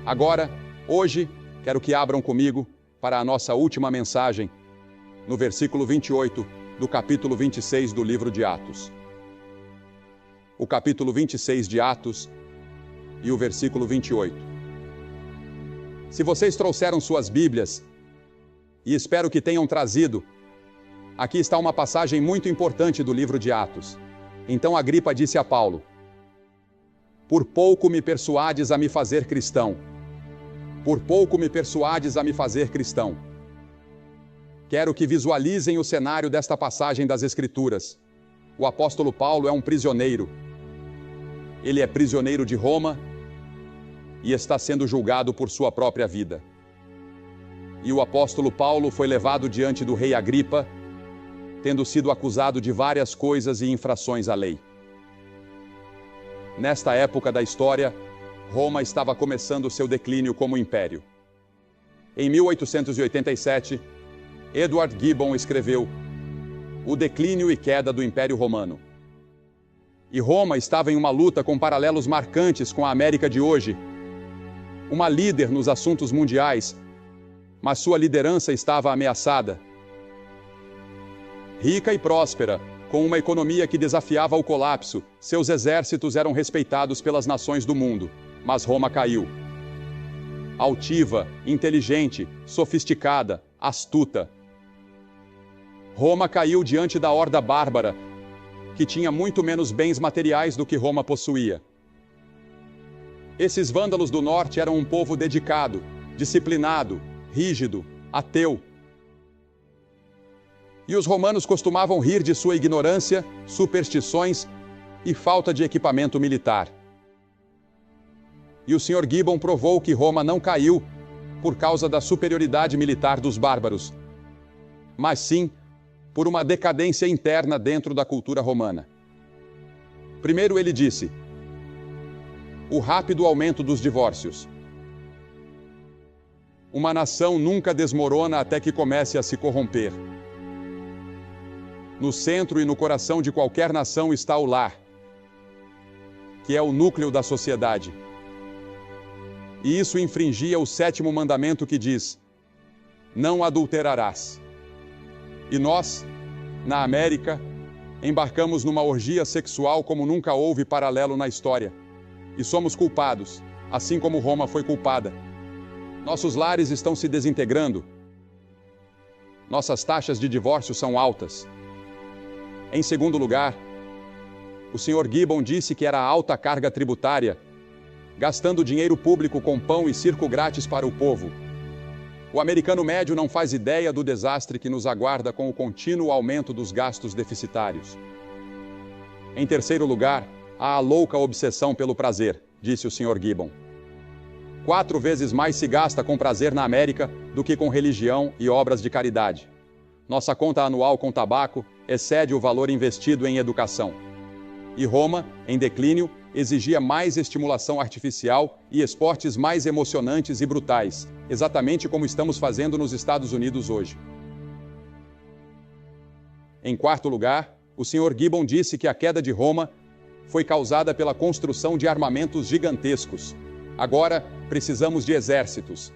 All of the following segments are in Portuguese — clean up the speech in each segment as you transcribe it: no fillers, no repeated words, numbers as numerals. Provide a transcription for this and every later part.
Agora, hoje, quero que abram comigo para a nossa última mensagem, no versículo 28 do capítulo 26 do livro de Atos. O capítulo 26 de Atos e o versículo 28. Se vocês trouxeram suas Bíblias, e espero que tenham trazido, aqui está uma passagem muito importante do livro de Atos. Então Agripa disse a Paulo: por pouco me persuades a me fazer cristão. Por pouco me persuades a me fazer cristão. Quero que visualizem o cenário desta passagem das Escrituras. O apóstolo Paulo é um prisioneiro. Ele é prisioneiro de Roma e está sendo julgado por sua própria vida. E o apóstolo Paulo foi levado diante do rei Agripa, tendo sido acusado de várias coisas e infrações à lei. Nesta época da história, Roma estava começando seu declínio como império. Em 1887, Edward Gibbon escreveu O Declínio e Queda do Império Romano. E Roma estava em uma luta com paralelos marcantes com a América de hoje. Uma líder nos assuntos mundiais, mas sua liderança estava ameaçada. Rica e próspera, com uma economia que desafiava o colapso, seus exércitos eram respeitados pelas nações do mundo, mas Roma caiu. Altiva, inteligente, sofisticada, astuta. Roma caiu diante da horda bárbara, que tinha muito menos bens materiais do que Roma possuía. Esses vândalos do norte eram um povo dedicado, disciplinado, rígido, ateu. E os romanos costumavam rir de sua ignorância, superstições e falta de equipamento militar. E o Sr. Gibbon provou que Roma não caiu por causa da superioridade militar dos bárbaros, mas sim por uma decadência interna dentro da cultura romana. Primeiro ele disse: o rápido aumento dos divórcios. Uma nação nunca desmorona até que comece a se corromper. No centro e no coração de qualquer nação está o lar, que é o núcleo da sociedade. E isso infringia o 7º mandamento que diz: não adulterarás. E nós, na América, embarcamos numa orgia sexual como nunca houve paralelo na história. E somos culpados, assim como Roma foi culpada. Nossos lares estão se desintegrando. Nossas taxas de divórcio são altas. Em segundo lugar, o Sr. Gibbon disse que era a alta carga tributária, gastando dinheiro público com pão e circo grátis para o povo. O americano médio não faz ideia do desastre que nos aguarda com o contínuo aumento dos gastos deficitários. Em terceiro lugar, há a louca obsessão pelo prazer, disse o Sr. Gibbon. 4 vezes mais se gasta com prazer na América do que com religião e obras de caridade. Nossa conta anual com tabaco excede o valor investido em educação. E Roma, em declínio, exigia mais estimulação artificial e esportes mais emocionantes e brutais, exatamente como estamos fazendo nos Estados Unidos hoje. Em quarto lugar, o Sr. Gibbon disse que a queda de Roma foi causada pela construção de armamentos gigantescos. Agora, precisamos de exércitos.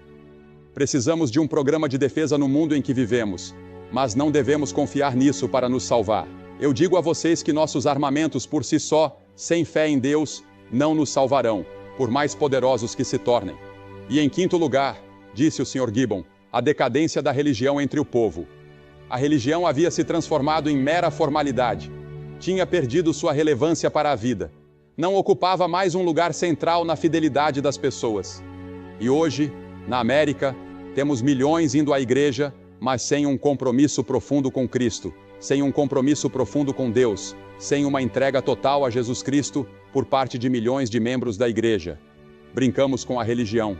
Precisamos de um programa de defesa no mundo em que vivemos. Mas não devemos confiar nisso para nos salvar. Eu digo a vocês que nossos armamentos por si só, sem fé em Deus, não nos salvarão, por mais poderosos que se tornem. E em quinto lugar, disse o Sr. Gibbon, a decadência da religião entre o povo. A religião havia se transformado em mera formalidade. Tinha perdido sua relevância para a vida. Não ocupava mais um lugar central na fidelidade das pessoas. E hoje, na América, temos milhões indo à igreja, mas sem um compromisso profundo com Cristo, sem um compromisso profundo com Deus, sem uma entrega total a Jesus Cristo por parte de milhões de membros da igreja. Brincamos com a religião,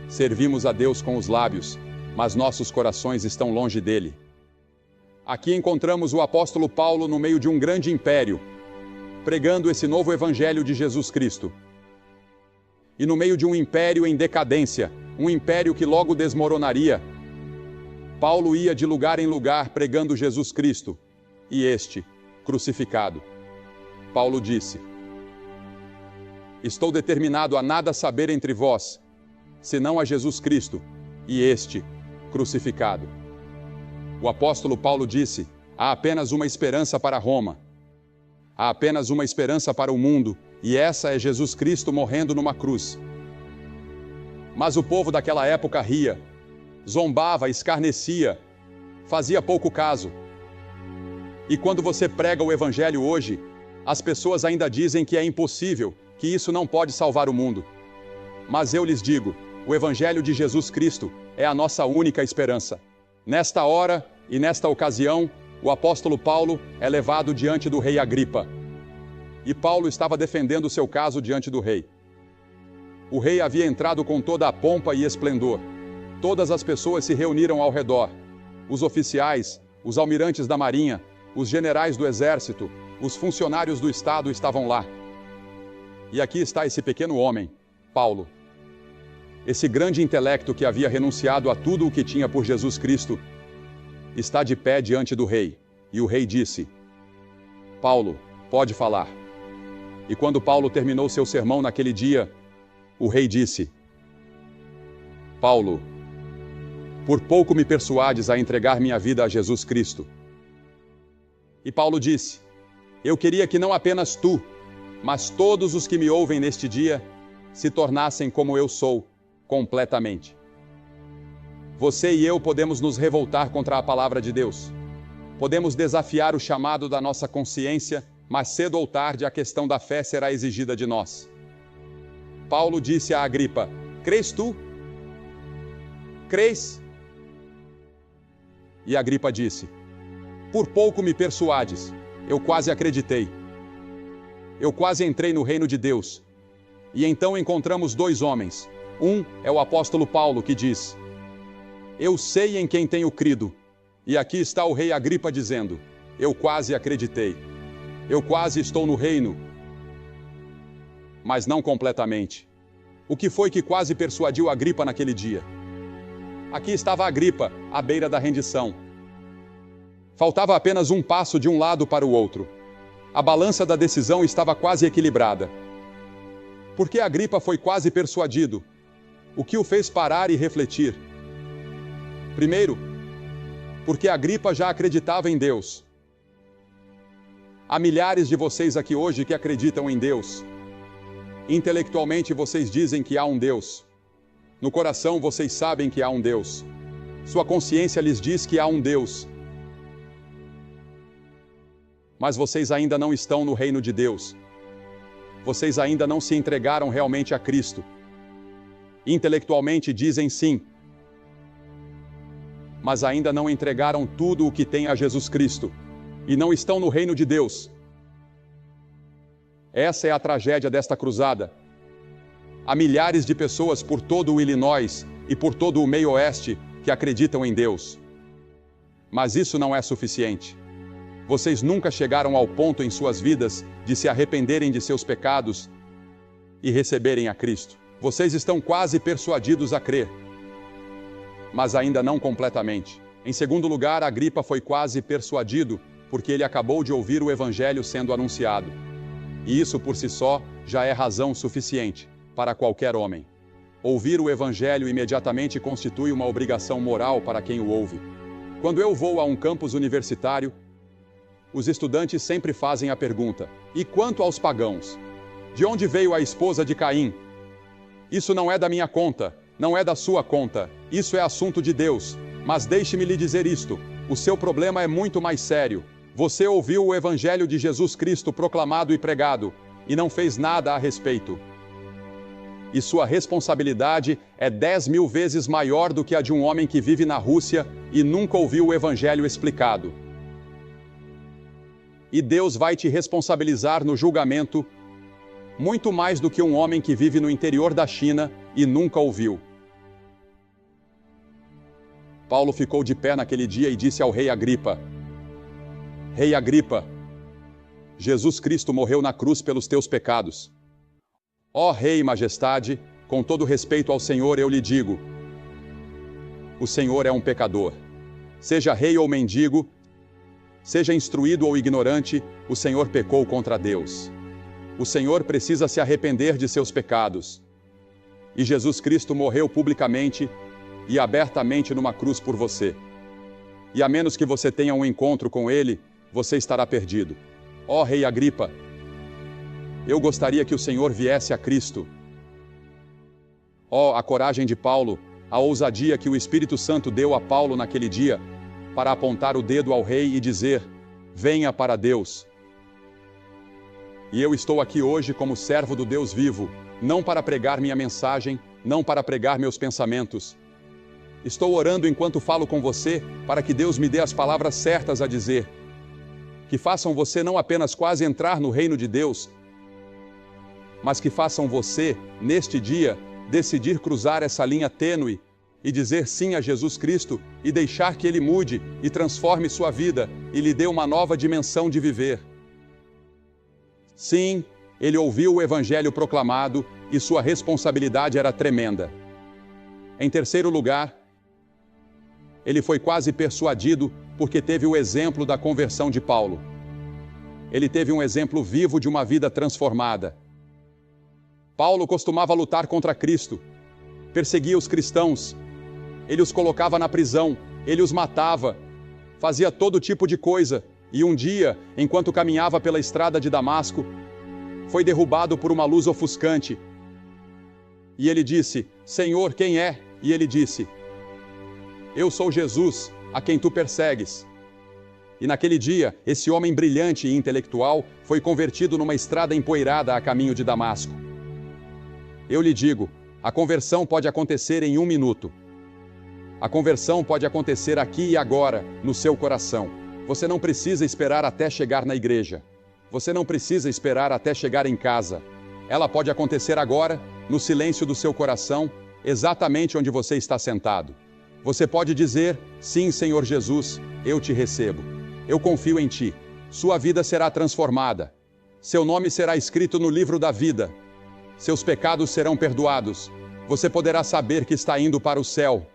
servimos a Deus com os lábios, mas nossos corações estão longe dele. Aqui encontramos o apóstolo Paulo no meio de um grande império, pregando esse novo evangelho de Jesus Cristo. E no meio de um império em decadência, um império que logo desmoronaria, Paulo ia de lugar em lugar pregando Jesus Cristo, e este, crucificado. Paulo disse: estou determinado a nada saber entre vós, senão a Jesus Cristo, e este crucificado. O apóstolo Paulo disse: há apenas uma esperança para Roma. Há apenas uma esperança para o mundo, e essa é Jesus Cristo morrendo numa cruz. Mas o povo daquela época ria, zombava, escarnecia, fazia pouco caso. E quando você prega o Evangelho hoje, as pessoas ainda dizem que é impossível, que isso não pode salvar o mundo. Mas eu lhes digo, o Evangelho de Jesus Cristo é a nossa única esperança. Nesta hora e nesta ocasião, o apóstolo Paulo é levado diante do rei Agripa. E Paulo estava defendendo seu caso diante do rei. O rei havia entrado com toda a pompa e esplendor. Todas as pessoas se reuniram ao redor. Os oficiais, os almirantes da marinha, os generais do exército, os funcionários do Estado estavam lá. E aqui está esse pequeno homem, Paulo. Esse grande intelecto que havia renunciado a tudo o que tinha por Jesus Cristo, está de pé diante do rei. E o rei disse: Paulo, pode falar. E quando Paulo terminou seu sermão naquele dia, o rei disse: Paulo, por pouco me persuades a entregar minha vida a Jesus Cristo. E Paulo disse: eu queria que não apenas tu, mas todos os que me ouvem neste dia, se tornassem como eu sou, completamente. Você e eu podemos nos revoltar contra a palavra de Deus. Podemos desafiar o chamado da nossa consciência, mas cedo ou tarde a questão da fé será exigida de nós. Paulo disse a Agripa: crês tu? Crês? E Agripa disse: por pouco me persuades, eu quase acreditei. Eu quase entrei no reino de Deus. E então encontramos dois homens. Um é o apóstolo Paulo, que diz: eu sei em quem tenho crido. E aqui está o rei Agripa dizendo: eu quase acreditei. Eu quase estou no reino. Mas não completamente. O que foi que quase persuadiu Agripa naquele dia? Aqui estava Agripa, à beira da rendição. Faltava apenas um passo de um lado para o outro. A balança da decisão estava quase equilibrada. Por que Agripa foi quase persuadido? O que o fez parar e refletir? Primeiro, porque Agripa já acreditava em Deus. Há milhares de vocês aqui hoje que acreditam em Deus. Intelectualmente vocês dizem que há um Deus. No coração vocês sabem que há um Deus. Sua consciência lhes diz que há um Deus. Mas vocês ainda não estão no reino de Deus. Vocês ainda não se entregaram realmente a Cristo. Intelectualmente dizem sim, mas ainda não entregaram tudo o que têm a Jesus Cristo, e não estão no reino de Deus. Essa é a tragédia desta cruzada. Há milhares de pessoas por todo o Illinois e por todo o meio oeste que acreditam em Deus. Mas isso não é suficiente. Vocês nunca chegaram ao ponto em suas vidas de se arrependerem de seus pecados e receberem a Cristo. Vocês estão quase persuadidos a crer, mas ainda não completamente. Em segundo lugar, Agripa foi quase persuadido porque ele acabou de ouvir o Evangelho sendo anunciado. E isso por si só já é razão suficiente para qualquer homem. Ouvir o Evangelho imediatamente constitui uma obrigação moral para quem o ouve. Quando eu vou a um campus universitário, os estudantes sempre fazem a pergunta: e quanto aos pagãos? De onde veio a esposa de Caim? Isso não é da minha conta, não é da sua conta, isso é assunto de Deus. Mas deixe-me lhe dizer isto: o seu problema é muito mais sério. Você ouviu o Evangelho de Jesus Cristo proclamado e pregado, e não fez nada a respeito. E sua responsabilidade é 10.000 vezes maior do que a de um homem que vive na Rússia e nunca ouviu o Evangelho explicado. E Deus vai te responsabilizar no julgamento muito mais do que um homem que vive no interior da China e nunca ouviu. Paulo ficou de pé naquele dia e disse ao rei Agripa: Rei Agripa, Jesus Cristo morreu na cruz pelos teus pecados. Ó Rei e Majestade, com todo respeito ao Senhor eu lhe digo: o Senhor é um pecador. Seja rei ou mendigo, seja instruído ou ignorante, o Senhor pecou contra Deus. O Senhor precisa se arrepender de seus pecados. E Jesus Cristo morreu publicamente e abertamente numa cruz por você. E a menos que você tenha um encontro com Ele, você estará perdido. Ó Rei Agripa, eu gostaria que o Senhor viesse a Cristo. Ó, a coragem de Paulo, a ousadia que o Espírito Santo deu a Paulo naquele dia, para apontar o dedo ao rei e dizer: venha para Deus. E eu estou aqui hoje como servo do Deus vivo, não para pregar minha mensagem, não para pregar meus pensamentos. Estou orando enquanto falo com você, para que Deus me dê as palavras certas a dizer, que façam você não apenas quase entrar no reino de Deus, mas que façam você, neste dia, decidir cruzar essa linha tênue e dizer sim a Jesus Cristo e deixar que Ele mude e transforme sua vida e lhe dê uma nova dimensão de viver. Sim, ele ouviu o Evangelho proclamado e sua responsabilidade era tremenda. Em terceiro lugar, ele foi quase persuadido porque teve o exemplo da conversão de Paulo. Ele teve um exemplo vivo de uma vida transformada. Paulo costumava lutar contra Cristo, perseguia os cristãos, ele os colocava na prisão, ele os matava, fazia todo tipo de coisa, e um dia, enquanto caminhava pela estrada de Damasco, foi derrubado por uma luz ofuscante. E ele disse: Senhor, quem é? E ele disse: eu sou Jesus, a quem tu persegues. E naquele dia, esse homem brilhante e intelectual foi convertido numa estrada empoeirada a caminho de Damasco. Eu lhe digo, a conversão pode acontecer em 1 minuto. A conversão pode acontecer aqui e agora, no seu coração. Você não precisa esperar até chegar na igreja. Você não precisa esperar até chegar em casa. Ela pode acontecer agora, no silêncio do seu coração, exatamente onde você está sentado. Você pode dizer: sim, Senhor Jesus, eu te recebo. Eu confio em ti. Sua vida será transformada. Seu nome será escrito no livro da vida. Seus pecados serão perdoados. Você poderá saber que está indo para o céu.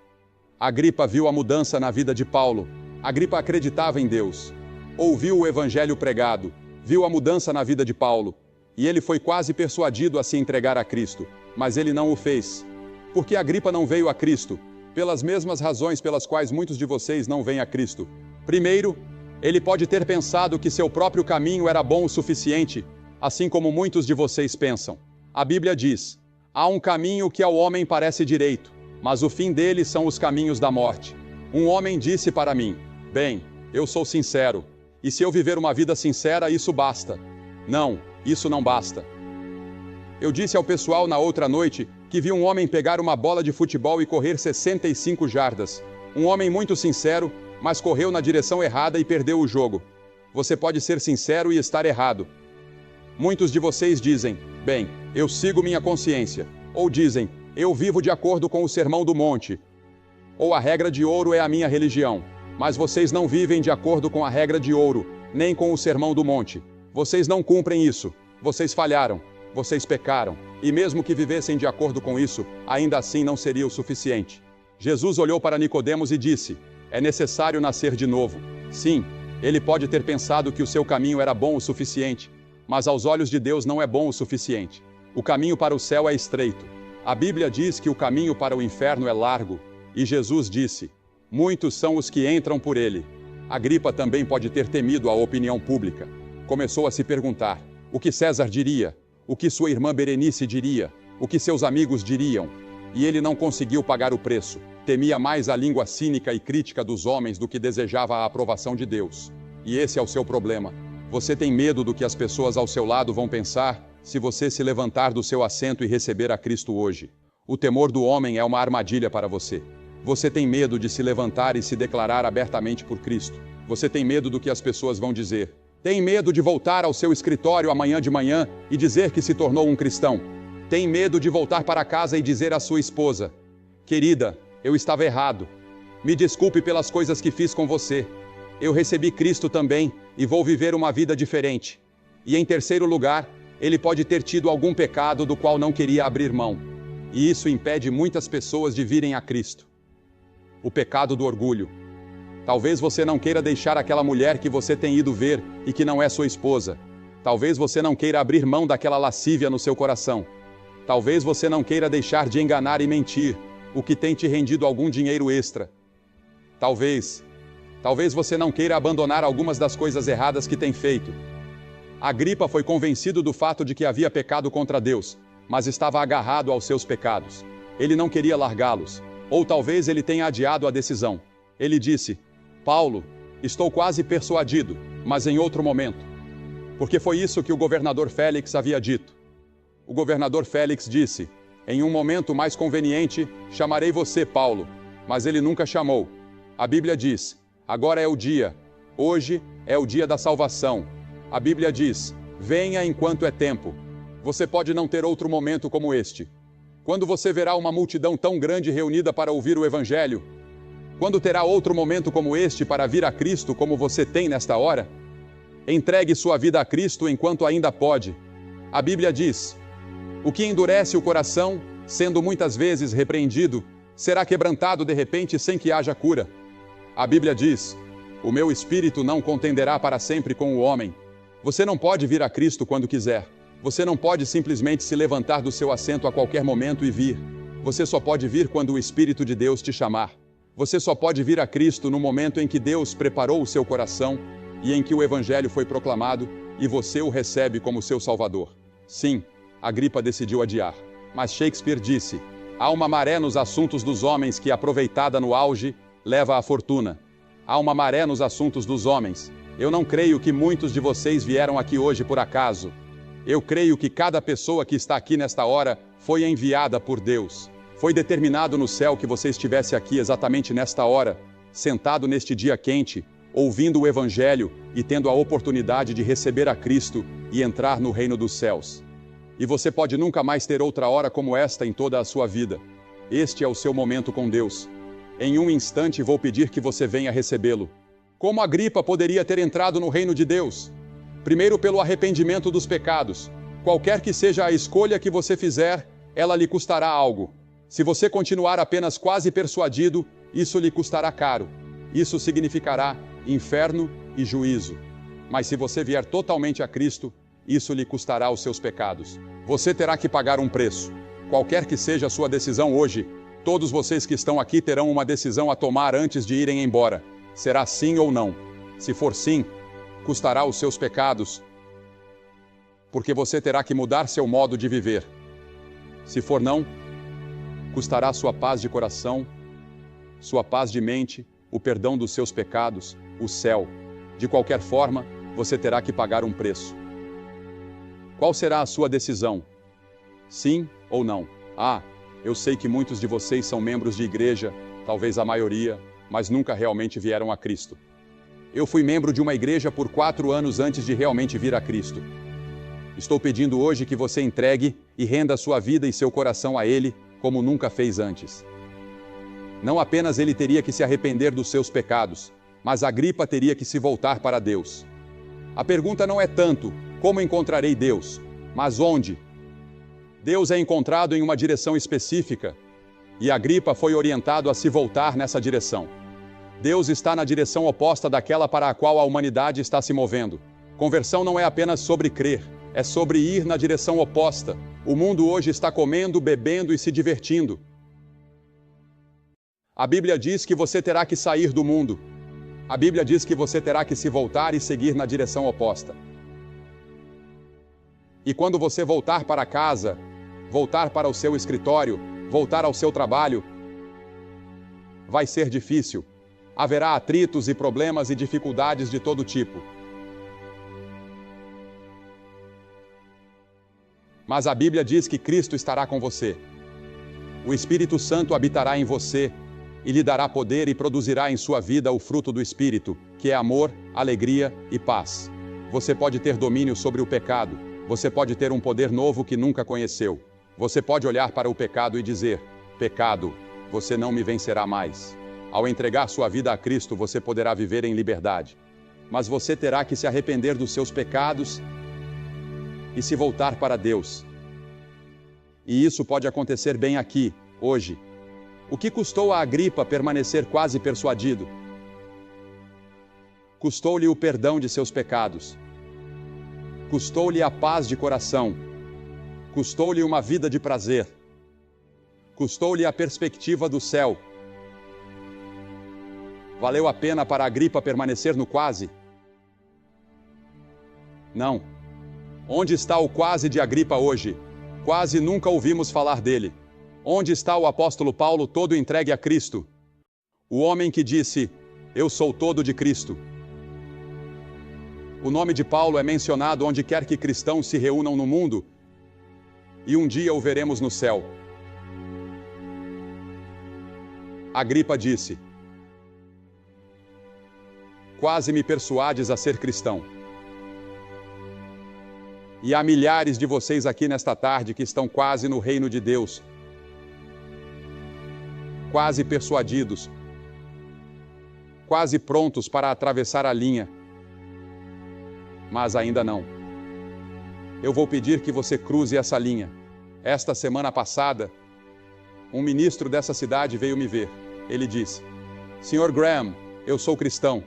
Agripa viu a mudança na vida de Paulo. Agripa acreditava em Deus. Ouviu o evangelho pregado. Viu a mudança na vida de Paulo. E ele foi quase persuadido a se entregar a Cristo. Mas ele não o fez. Porque Agripa não veio a Cristo? Pelas mesmas razões pelas quais muitos de vocês não vêm a Cristo. Primeiro, ele pode ter pensado que seu próprio caminho era bom o suficiente, assim como muitos de vocês pensam. A Bíblia diz: há um caminho que ao homem parece direito, mas o fim dele são os caminhos da morte. Um homem disse para mim: bem, eu sou sincero, e se eu viver uma vida sincera, isso basta. Não, isso não basta. Eu disse ao pessoal na outra noite que vi um homem pegar uma bola de futebol e correr 65 jardas. Um homem muito sincero, mas correu na direção errada e perdeu o jogo. Você pode ser sincero e estar errado. Muitos de vocês dizem: bem, eu sigo minha consciência. Ou dizem: eu vivo de acordo com o Sermão do Monte. Ou a regra de ouro é a minha religião. Mas vocês não vivem de acordo com a regra de ouro, nem com o Sermão do Monte. Vocês não cumprem isso. Vocês falharam. Vocês pecaram. E mesmo que vivessem de acordo com isso, ainda assim não seria o suficiente. Jesus olhou para Nicodemos e disse: é necessário nascer de novo. Sim, ele pode ter pensado que o seu caminho era bom o suficiente, mas aos olhos de Deus não é bom o suficiente. O caminho para o céu é estreito. A Bíblia diz que o caminho para o inferno é largo, e Jesus disse: muitos são os que entram por ele. Agripa também pode ter temido a opinião pública. Começou a se perguntar: o que César diria? O que sua irmã Berenice diria? O que seus amigos diriam? E ele não conseguiu pagar o preço. Temia mais a língua cínica e crítica dos homens do que desejava a aprovação de Deus. E esse é o seu problema. Você tem medo do que as pessoas ao seu lado vão pensar se você se levantar do seu assento e receber a Cristo hoje. O temor do homem é uma armadilha para você. Você tem medo de se levantar e se declarar abertamente por Cristo. Você tem medo do que as pessoas vão dizer. Tem medo de voltar ao seu escritório amanhã de manhã e dizer que se tornou um cristão. Tem medo de voltar para casa e dizer à sua esposa: querida, eu estava errado. Me desculpe pelas coisas que fiz com você. Eu recebi Cristo também e vou viver uma vida diferente. E em terceiro lugar, ele pode ter tido algum pecado do qual não queria abrir mão. E isso impede muitas pessoas de virem a Cristo. O pecado do orgulho. Talvez você não queira deixar aquela mulher que você tem ido ver e que não é sua esposa. Talvez você não queira abrir mão daquela lascívia no seu coração. Talvez você não queira deixar de enganar e mentir, o que tem te rendido algum dinheiro extra. Talvez você não queira abandonar algumas das coisas erradas que tem feito. Agripa foi convencido do fato de que havia pecado contra Deus, mas estava agarrado aos seus pecados. Ele não queria largá-los. Ou talvez ele tenha adiado a decisão. Ele disse: Paulo, estou quase persuadido, mas em outro momento. Porque foi isso que o governador Félix havia dito. O governador Félix disse: em um momento mais conveniente, chamarei você, Paulo. Mas ele nunca chamou. A Bíblia diz: agora é o dia. Hoje é o dia da salvação. A Bíblia diz: venha enquanto é tempo. Você pode não ter outro momento como este. Quando você verá uma multidão tão grande reunida para ouvir o Evangelho? Quando terá outro momento como este para vir a Cristo como você tem nesta hora? Entregue sua vida a Cristo enquanto ainda pode. A Bíblia diz: o que endurece o coração, sendo muitas vezes repreendido, será quebrantado de repente sem que haja cura. A Bíblia diz: o meu espírito não contenderá para sempre com o homem. Você não pode vir a Cristo quando quiser. Você não pode simplesmente se levantar do seu assento a qualquer momento e vir. Você só pode vir quando o Espírito de Deus te chamar. Você só pode vir a Cristo no momento em que Deus preparou o seu coração e em que o Evangelho foi proclamado e você o recebe como seu Salvador. Sim, Agripa decidiu adiar. Mas Shakespeare disse: há uma maré nos assuntos dos homens que, aproveitada no auge, leva à fortuna. Há uma maré nos assuntos dos homens. Eu não creio que muitos de vocês vieram aqui hoje por acaso. Eu creio que cada pessoa que está aqui nesta hora foi enviada por Deus. Foi determinado no céu que você estivesse aqui exatamente nesta hora, sentado neste dia quente, ouvindo o Evangelho e tendo a oportunidade de receber a Cristo e entrar no reino dos céus. E você pode nunca mais ter outra hora como esta em toda a sua vida. Este é o seu momento com Deus. Em um instante vou pedir que você venha recebê-lo. Como Agripa poderia ter entrado no reino de Deus? Primeiro, pelo arrependimento dos pecados. Qualquer que seja a escolha que você fizer, ela lhe custará algo. Se você continuar apenas quase persuadido, isso lhe custará caro. Isso significará inferno e juízo. Mas se você vier totalmente a Cristo, isso lhe custará os seus pecados. Você terá que pagar um preço. Qualquer que seja a sua decisão hoje, todos vocês que estão aqui terão uma decisão a tomar antes de irem embora. Será sim ou não? Se for sim, custará os seus pecados, porque você terá que mudar seu modo de viver. Se for não, custará sua paz de coração, sua paz de mente, o perdão dos seus pecados, o céu. De qualquer forma, você terá que pagar um preço. Qual será a sua decisão? Sim ou não? Eu sei que muitos de vocês são membros de igreja, talvez a maioria, mas nunca realmente vieram a Cristo. Eu fui membro de uma igreja por 4 anos antes de realmente vir a Cristo. Estou pedindo hoje que você entregue e renda sua vida e seu coração a Ele, como nunca fez antes. Não apenas ele teria que se arrepender dos seus pecados, mas Agripa teria que se voltar para Deus. A pergunta não é tanto como encontrarei Deus, mas onde. Deus é encontrado em uma direção específica, e Agripa foi orientado a se voltar nessa direção. Deus está na direção oposta daquela para a qual a humanidade está se movendo. Conversão não é apenas sobre crer, é sobre ir na direção oposta. O mundo hoje está comendo, bebendo e se divertindo. A Bíblia diz que você terá que sair do mundo. A Bíblia diz que você terá que se voltar e seguir na direção oposta. E quando você voltar para casa, voltar para o seu escritório, voltar ao seu trabalho, vai ser difícil. Haverá atritos e problemas e dificuldades de todo tipo. Mas a Bíblia diz que Cristo estará com você. O Espírito Santo habitará em você e lhe dará poder e produzirá em sua vida o fruto do Espírito, que é amor, alegria e paz. Você pode ter domínio sobre o pecado. Você pode ter um poder novo que nunca conheceu. Você pode olhar para o pecado e dizer: pecado, você não me vencerá mais. Ao entregar sua vida a Cristo, você poderá viver em liberdade. Mas você terá que se arrepender dos seus pecados e se voltar para Deus. E isso pode acontecer bem aqui, hoje. O que custou a Agripa permanecer quase persuadido? Custou-lhe o perdão de seus pecados. Custou-lhe a paz de coração. Custou-lhe uma vida de prazer. Custou-lhe a perspectiva do céu. Valeu a pena para Agripa permanecer no quase? Não. Onde está o quase de Agripa hoje? Quase nunca ouvimos falar dele. Onde está o apóstolo Paulo todo entregue a Cristo? O homem que disse, eu sou todo de Cristo. O nome de Paulo é mencionado onde quer que cristãos se reúnam no mundo, e um dia o veremos no céu. Agripa disse, quase me persuades a ser cristão. E há milhares de vocês aqui nesta tarde que estão quase no reino de Deus, quase persuadidos, quase prontos para atravessar a linha, mas ainda não. Eu vou pedir que você cruze essa linha. Esta semana passada, um ministro dessa cidade veio me ver. Ele disse, Sr. Graham, eu sou cristão,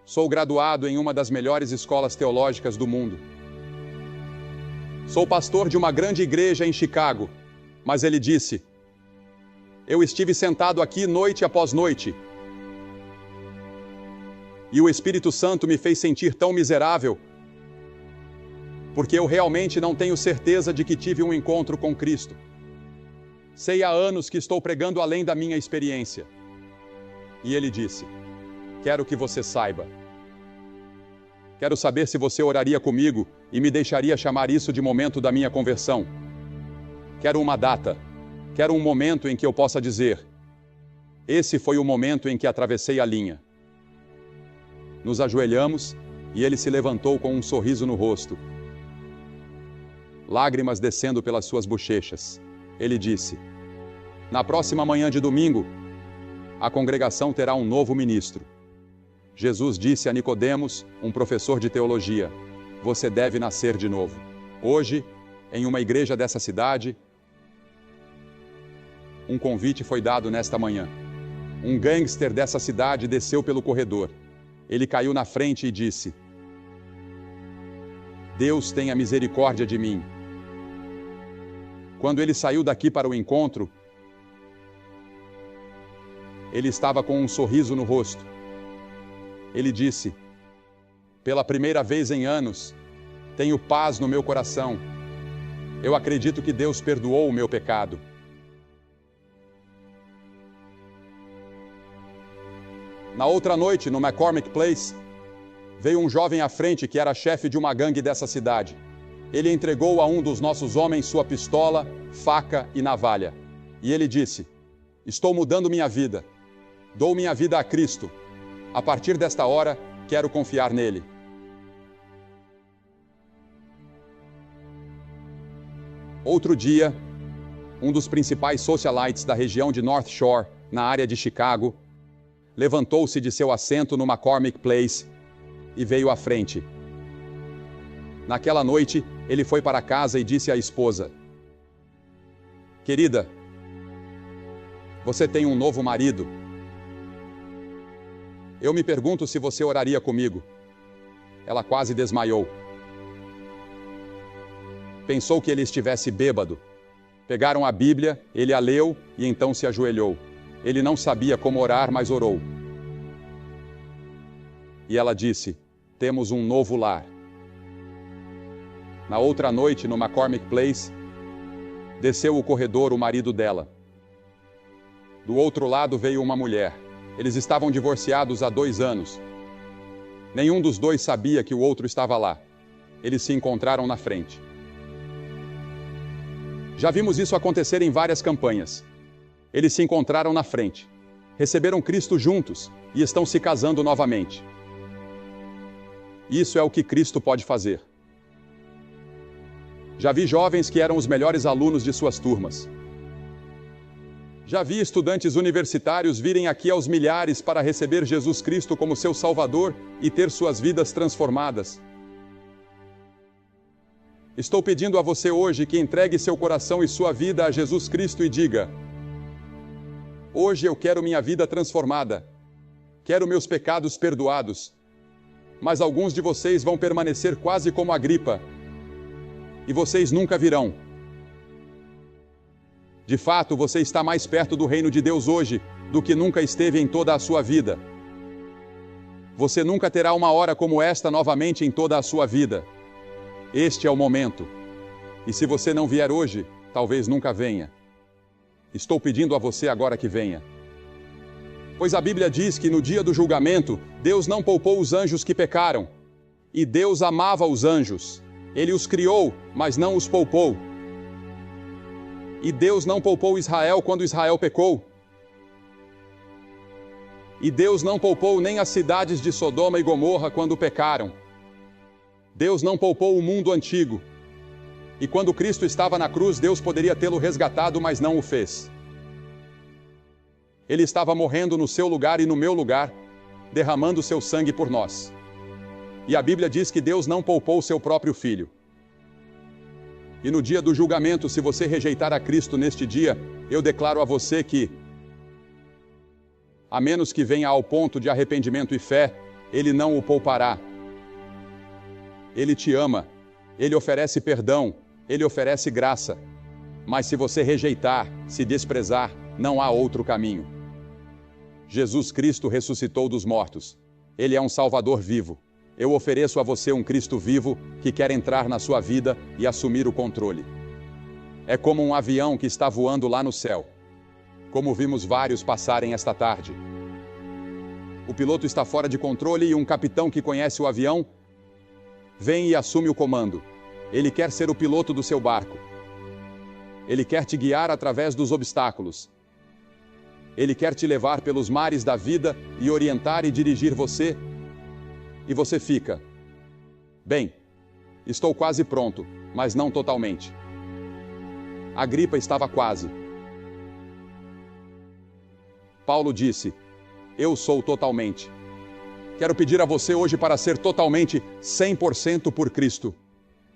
sou graduado em uma das melhores escolas teológicas do mundo. Sou pastor de uma grande igreja em Chicago, mas ele disse, eu estive sentado aqui noite após noite, e o Espírito Santo me fez sentir tão miserável, porque eu realmente não tenho certeza de que tive um encontro com Cristo. Sei há anos que estou pregando além da minha experiência. E ele disse, quero que você saiba. Quero saber se você oraria comigo e me deixaria chamar isso de momento da minha conversão. Quero uma data. Quero um momento em que eu possa dizer, esse foi o momento em que atravessei a linha. Nos ajoelhamos e ele se levantou com um sorriso no rosto, lágrimas descendo pelas suas bochechas. Ele disse, na próxima manhã de domingo, a congregação terá um novo ministro. Jesus disse a Nicodemos, um professor de teologia, você deve nascer de novo. Hoje, em uma igreja dessa cidade, um convite foi dado nesta manhã. Um gangster dessa cidade desceu pelo corredor. Ele caiu na frente e disse, Deus tenha misericórdia de mim. Quando ele saiu daqui para o encontro, ele estava com um sorriso no rosto. Ele disse, pela primeira vez em anos, tenho paz no meu coração. Eu acredito que Deus perdoou o meu pecado. Na outra noite, no McCormick Place, veio um jovem à frente que era chefe de uma gangue dessa cidade. Ele entregou a um dos nossos homens sua pistola, faca e navalha. E ele disse, estou mudando minha vida. Dou minha vida a Cristo. A partir desta hora, quero confiar nele. Outro dia, um dos principais socialites da região de North Shore, na área de Chicago, levantou-se de seu assento no McCormick Place e veio à frente. Naquela noite, ele foi para casa e disse à esposa, querida, você tem um novo marido. Eu me pergunto se você oraria comigo. Ela quase desmaiou. Pensou que ele estivesse bêbado. Pegaram a Bíblia, ele a leu e então se ajoelhou. Ele não sabia como orar, mas orou. E ela disse, temos um novo lar. Na outra noite, no McCormick Place, desceu o corredor o marido dela. Do outro lado veio uma mulher. Eles estavam divorciados há 2 anos. Nenhum dos dois sabia que o outro estava lá. Eles se encontraram na frente. Já vimos isso acontecer em várias campanhas. Eles se encontraram na frente, receberam Cristo juntos e estão se casando novamente. Isso é o que Cristo pode fazer. Já vi jovens que eram os melhores alunos de suas turmas. Já vi estudantes universitários virem aqui aos milhares para receber Jesus Cristo como seu Salvador e ter suas vidas transformadas. Estou pedindo a você hoje que entregue seu coração e sua vida a Jesus Cristo e diga, hoje eu quero minha vida transformada, quero meus pecados perdoados, mas alguns de vocês vão permanecer quase como Agripa, e vocês nunca virão. De fato, você está mais perto do reino de Deus hoje do que nunca esteve em toda a sua vida. Você nunca terá uma hora como esta novamente em toda a sua vida. Este é o momento. E se você não vier hoje, talvez nunca venha. Estou pedindo a você agora que venha. Pois a Bíblia diz que no dia do julgamento, Deus não poupou os anjos que pecaram. E Deus amava os anjos. Ele os criou, mas não os poupou. E Deus não poupou Israel quando Israel pecou. E Deus não poupou nem as cidades de Sodoma e Gomorra quando pecaram. Deus não poupou o mundo antigo. E quando Cristo estava na cruz, Deus poderia tê-lo resgatado, mas não o fez. Ele estava morrendo no seu lugar e no meu lugar, derramando seu sangue por nós. E a Bíblia diz que Deus não poupou seu próprio Filho. E no dia do julgamento, se você rejeitar a Cristo neste dia, eu declaro a você que, a menos que venha ao ponto de arrependimento e fé, Ele não o poupará. Ele te ama, Ele oferece perdão, Ele oferece graça. Mas se você rejeitar, se desprezar, não há outro caminho. Jesus Cristo ressuscitou dos mortos. Ele é um Salvador vivo. Eu ofereço a você um Cristo vivo que quer entrar na sua vida e assumir o controle. É como um avião que está voando lá no céu, como vimos vários passarem esta tarde. O piloto está fora de controle e um capitão que conhece o avião vem e assume o comando. Ele quer ser o piloto do seu barco. Ele quer te guiar através dos obstáculos. Ele quer te levar pelos mares da vida e orientar e dirigir você. E você fica: bem, estou quase pronto, mas não totalmente. A gripa estava quase. Paulo disse: eu sou totalmente. Quero pedir a você hoje para ser totalmente 100% por Cristo.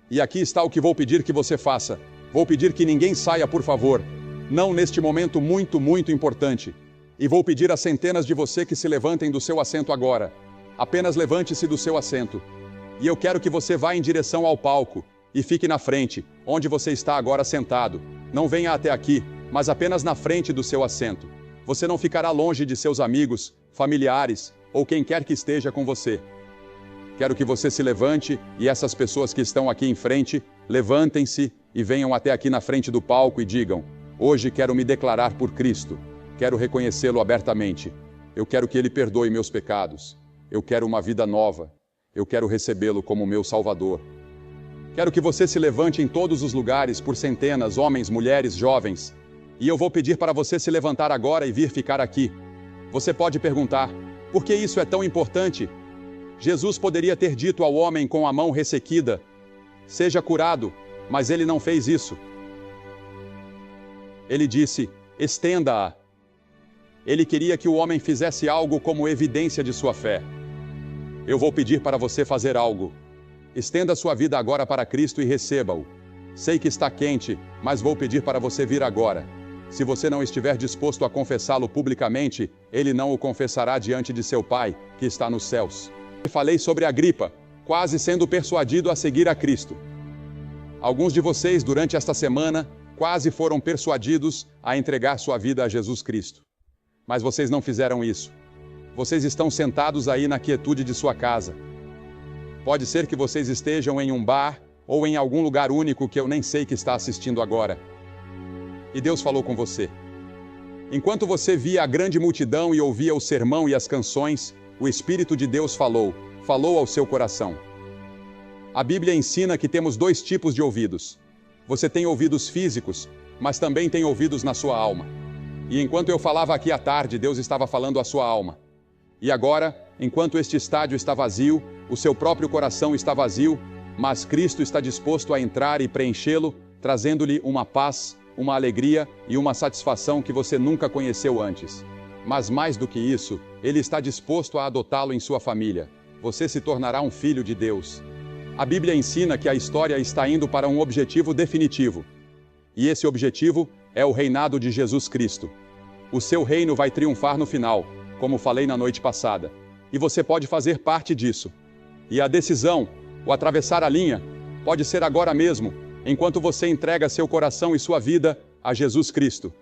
E aqui está o que vou pedir que você faça. Vou pedir que ninguém saia, por favor. Não neste momento muito, muito importante. E vou pedir a centenas de você que se levantem do seu assento agora. Apenas levante-se do seu assento. E eu quero que você vá em direção ao palco e fique na frente, onde você está agora sentado. Não venha até aqui, mas apenas na frente do seu assento. Você não ficará longe de seus amigos, familiares ou quem quer que esteja com você. Quero que você se levante e essas pessoas que estão aqui em frente, levantem-se e venham até aqui na frente do palco e digam: hoje quero me declarar por Cristo. Quero reconhecê-lo abertamente. Eu quero que Ele perdoe meus pecados. Eu quero uma vida nova. Eu quero recebê-lo como meu Salvador. Quero que você se levante em todos os lugares, por centenas, homens, mulheres, jovens. E eu vou pedir para você se levantar agora e vir ficar aqui. Você pode perguntar: por que isso é tão importante? Jesus poderia ter dito ao homem com a mão ressequida: seja curado, mas ele não fez isso. Ele disse: estenda-a. Ele queria que o homem fizesse algo como evidência de sua fé. Eu vou pedir para você fazer algo. Estenda sua vida agora para Cristo e receba-o. Sei que está quente, mas vou pedir para você vir agora. Se você não estiver disposto a confessá-lo publicamente, ele não o confessará diante de seu Pai, que está nos céus. Falei sobre a gripa, quase sendo persuadido a seguir a Cristo. Alguns de vocês, durante esta semana, quase foram persuadidos a entregar sua vida a Jesus Cristo. Mas vocês não fizeram isso. Vocês estão sentados aí na quietude de sua casa. Pode ser que vocês estejam em um bar ou em algum lugar único que eu nem sei que está assistindo agora. E Deus falou com você. Enquanto você via a grande multidão e ouvia o sermão e as canções, o Espírito de Deus falou ao seu coração. A Bíblia ensina que temos dois tipos de ouvidos. Você tem ouvidos físicos, mas também tem ouvidos na sua alma. E enquanto eu falava aqui à tarde, Deus estava falando à sua alma. E agora, enquanto este estádio está vazio, o seu próprio coração está vazio, mas Cristo está disposto a entrar e preenchê-lo, trazendo-lhe uma paz, uma alegria e uma satisfação que você nunca conheceu antes. Mas mais do que isso, Ele está disposto a adotá-lo em sua família. Você se tornará um filho de Deus. A Bíblia ensina que a história está indo para um objetivo definitivo. E esse objetivo é o reinado de Jesus Cristo. O seu reino vai triunfar no final, como falei na noite passada. E você pode fazer parte disso. E a decisão, o atravessar a linha, pode ser agora mesmo, enquanto você entrega seu coração e sua vida a Jesus Cristo.